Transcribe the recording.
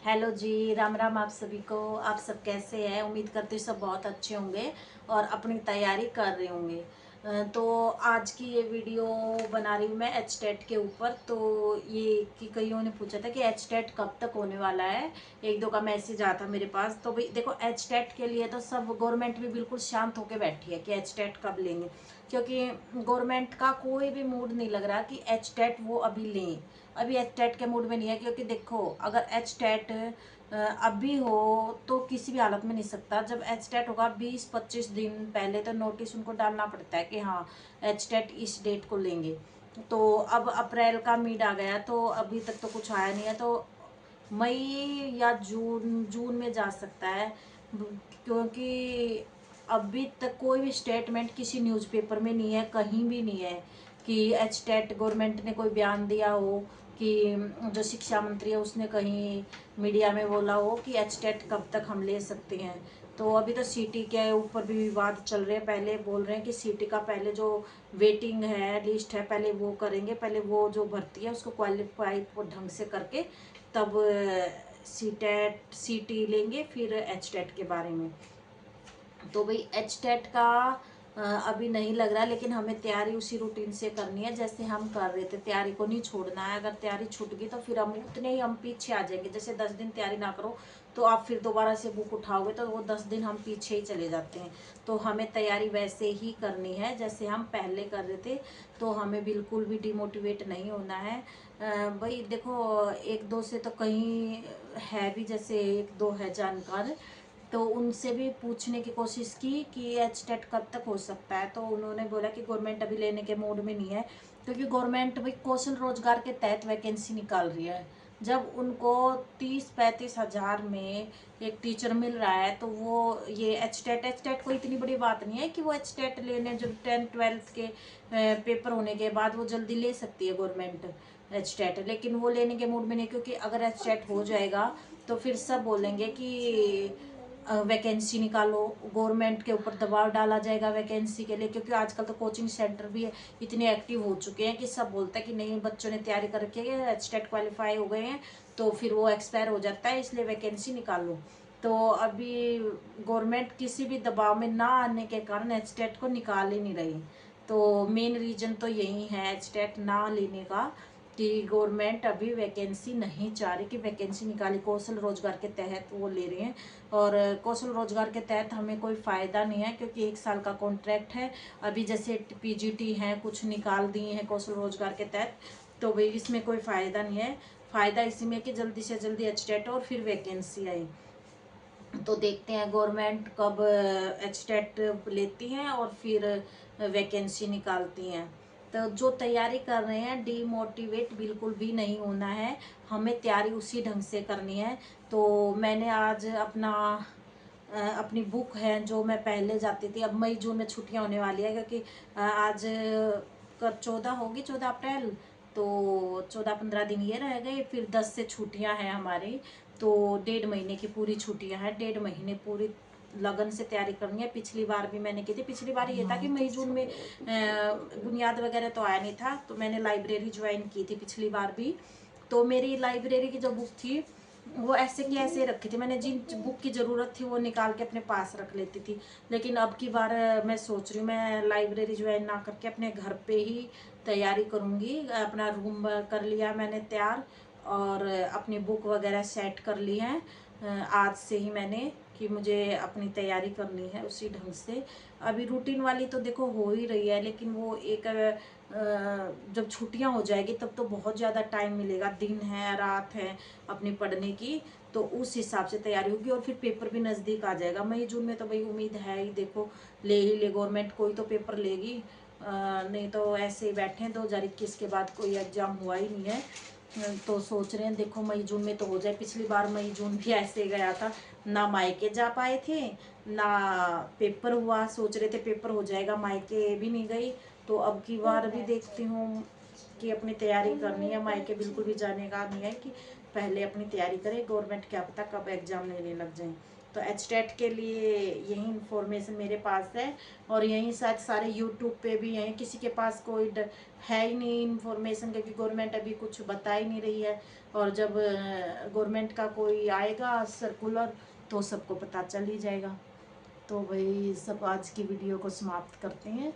Hello जी, राम राम आप सभी को। आप सब कैसे हैं? उम्मीद करते हैं सब बहुत अच्छे होंगे और अपनी तैयारी कर रहे होंगे। तो आज की ये वीडियो बना रही हूँ मैं एच टेट के ऊपर। तो ये कि कईयों ने पूछा था कि एच टेट कब तक होने वाला है, एक दो का मैसेज आता मेरे पास। तो भाई देखो, एच टेट के लिए तो सब गवर्नमेंट भी बिल्कुल शांत होकर बैठी है कि एच टेट कब लेंगे, क्योंकि गवर्नमेंट का कोई भी मूड नहीं लग रहा कि एच टेट वो अभी लें। अभी एच टेट के मूड में नहीं है, क्योंकि देखो अगर एच टेट अभी हो तो किसी भी हालत में नहीं सकता। जब एच टेट होगा 20-25 दिन पहले तो नोटिस उनको डालना पड़ता है कि हाँ एच टेट इस डेट को लेंगे। तो अब अप्रैल का मिड आ गया, तो अभी तक तो कुछ आया नहीं है। तो मई या जून जून में जा सकता है, क्योंकि अभी तक कोई भी स्टेटमेंट किसी न्यूज़पेपर में नहीं है, कहीं भी नहीं है कि एच टेट गवर्नमेंट ने कोई बयान दिया हो कि जो शिक्षा मंत्री है उसने कहीं मीडिया में बोला हो कि एच टेट कब तक हम ले सकते हैं। तो अभी तो सीटी के ऊपर भी विवाद चल रहे हैं। पहले बोल रहे हैं कि सीटी का पहले जो वेटिंग है लिस्ट है पहले वो करेंगे, पहले वो जो भर्ती है उसको क्वालिफाई ढंग से करके तब सी टेट सी टी लेंगे, फिर एच टेट के बारे में। तो भाई एच टेट का अभी नहीं लग रहा, लेकिन हमें तैयारी उसी रूटीन से करनी है जैसे हम कर रहे थे। तैयारी को नहीं छोड़ना है। अगर तैयारी छूट गई तो फिर हम उतने ही हम पीछे आ जाएंगे। जैसे 10 दिन तैयारी ना करो तो आप फिर दोबारा से बुक उठाओगे तो वो 10 दिन हम पीछे ही चले जाते हैं। तो हमें तैयारी वैसे ही करनी है जैसे हम पहले कर रहे थे। तो हमें बिल्कुल भी डिमोटिवेट नहीं होना है। भाई देखो, एक दो से तो कहीं है भी, जैसे एक दो है जानकार, तो उनसे भी पूछने की कोशिश की कि एच टेट कब तक हो सकता है। तो उन्होंने बोला कि गवर्नमेंट अभी लेने के मूड में नहीं है, क्योंकि गवर्नमेंट भाई कौशल रोजगार के तहत वैकेंसी निकाल रही है। जब उनको 30-35 हज़ार में एक टीचर मिल रहा है तो वो ये एच टेट कोई इतनी बड़ी बात नहीं है कि वो एच टेट लेने, जो 10th-12th के पेपर होने के बाद वो जल्दी ले सकती है गवर्नमेंट एच टेट, लेकिन वो लेने के मूड में नहीं। क्योंकि अगर एच टेट हो जाएगा तो फिर सब बोलेंगे कि वैकेंसी निकालो, गवर्नमेंट के ऊपर दबाव डाला जाएगा वैकेंसी के लिए। क्योंकि आजकल तो कोचिंग सेंटर भी इतने एक्टिव हो चुके हैं कि सब बोलते हैं कि नहीं, बच्चों ने तैयारी कर रखी है, एच टेट क्वालिफाई हो गए हैं, तो फिर वो एक्सपायर हो जाता है, इसलिए वैकेंसी निकालो। तो अभी गवर्नमेंट किसी भी दबाव में ना आने के कारण एच टेट को निकाल ही नहीं रही। तो मेन रीजन तो यही है एच टेट ना लेने का, कि गवर्नमेंट अभी वैकेंसी नहीं चाह रही कि वैकेंसी निकाली। कौशल रोजगार के तहत वो ले रहे हैं, और कौशल रोजगार के तहत हमें कोई फ़ायदा नहीं है, क्योंकि 1 साल का कॉन्ट्रैक्ट है। अभी जैसे पीजीटी हैं कुछ निकाल दिए हैं कौशल रोजगार के तहत, तो भाई इसमें कोई फ़ायदा नहीं है। फ़ायदा इसी में कि जल्दी से जल्दी एच टेट और फिर वैकेंसी आई। तो देखते हैं गवर्नमेंट कब एच टेट लेती हैं और फिर वैकेंसी निकालती हैं। तो जो तैयारी कर रहे हैं, डीमोटिवेट बिल्कुल भी नहीं होना है, हमें तैयारी उसी ढंग से करनी है। तो मैंने आज अपनी बुक है जो मैं पहले जाती थी, अब मई जून में छुट्टियां होने वाली है, क्योंकि आज कब 14 होगी, 14 अप्रैल। तो 14-15 दिन ये रह गए, फिर 10 से छुट्टियां हैं हमारी। तो 1.5 महीने की पूरी छुट्टियां हैं, 1.5 महीने पूरी लगन से तैयारी करनी है। पिछली बार भी मैंने की थी। पिछली बार ये था कि मई जून में बुनियाद वगैरह तो आया नहीं था, तो मैंने लाइब्रेरी ज्वाइन की थी पिछली बार भी। तो मेरी लाइब्रेरी की जो बुक थी वो ऐसे की ऐसे रखी थी। मैंने जिन बुक की ज़रूरत थी वो निकाल के अपने पास रख लेती थी। लेकिन अब की बार मैं सोच रही हूँ मैं लाइब्रेरी ज्वाइन ना करके अपने घर पे ही तैयारी करूँगी। अपना रूम कर लिया मैंने तैयार, और अपनी बुक वगैरह सेट कर ली है आज से ही मैंने, कि मुझे अपनी तैयारी करनी है उसी ढंग से। अभी रूटीन वाली तो देखो हो ही रही है, लेकिन वो एक जब छुट्टियां हो जाएगी तब तो बहुत ज़्यादा टाइम मिलेगा, दिन है रात है अपनी पढ़ने की। तो उस हिसाब से तैयारी होगी, और फिर पेपर भी नज़दीक आ जाएगा। मई जून में तो भाई उम्मीद है ही, देखो ले ही ले गवर्नमेंट, कोई तो पेपर लेगी। नहीं तो ऐसे ही बैठे हैं, 2021 के बाद कोई एग्ज़ाम हुआ ही नहीं है। तो सोच रहे हैं देखो मई जून में तो हो जाए। पिछली बार मई जून भी ऐसे गया था, ना मायके जा पाए थे ना पेपर हुआ। सोच रहे थे पेपर हो जाएगा, मायके भी नहीं गई। तो अब की बार भी देखती हूँ कि अपनी तैयारी करनी है, मायके बिल्कुल भी जाने का नहीं है, कि पहले अपनी तैयारी करें। गवर्नमेंट क्या पता कब एग्ज़ाम लेने लग जाए। तो एचटेट के लिए यही इन्फॉर्मेशन मेरे पास है। और यहीं शायद सारे यूट्यूब पे भी हैं, किसी के पास कोई है ही नहीं इन्फॉर्मेशन, क्योंकि गवर्नमेंट अभी कुछ बता ही नहीं रही है। और जब गवर्नमेंट का कोई आएगा सर्कुलर तो सबको पता चल ही जाएगा। तो भाई सब आज की वीडियो को समाप्त करते हैं।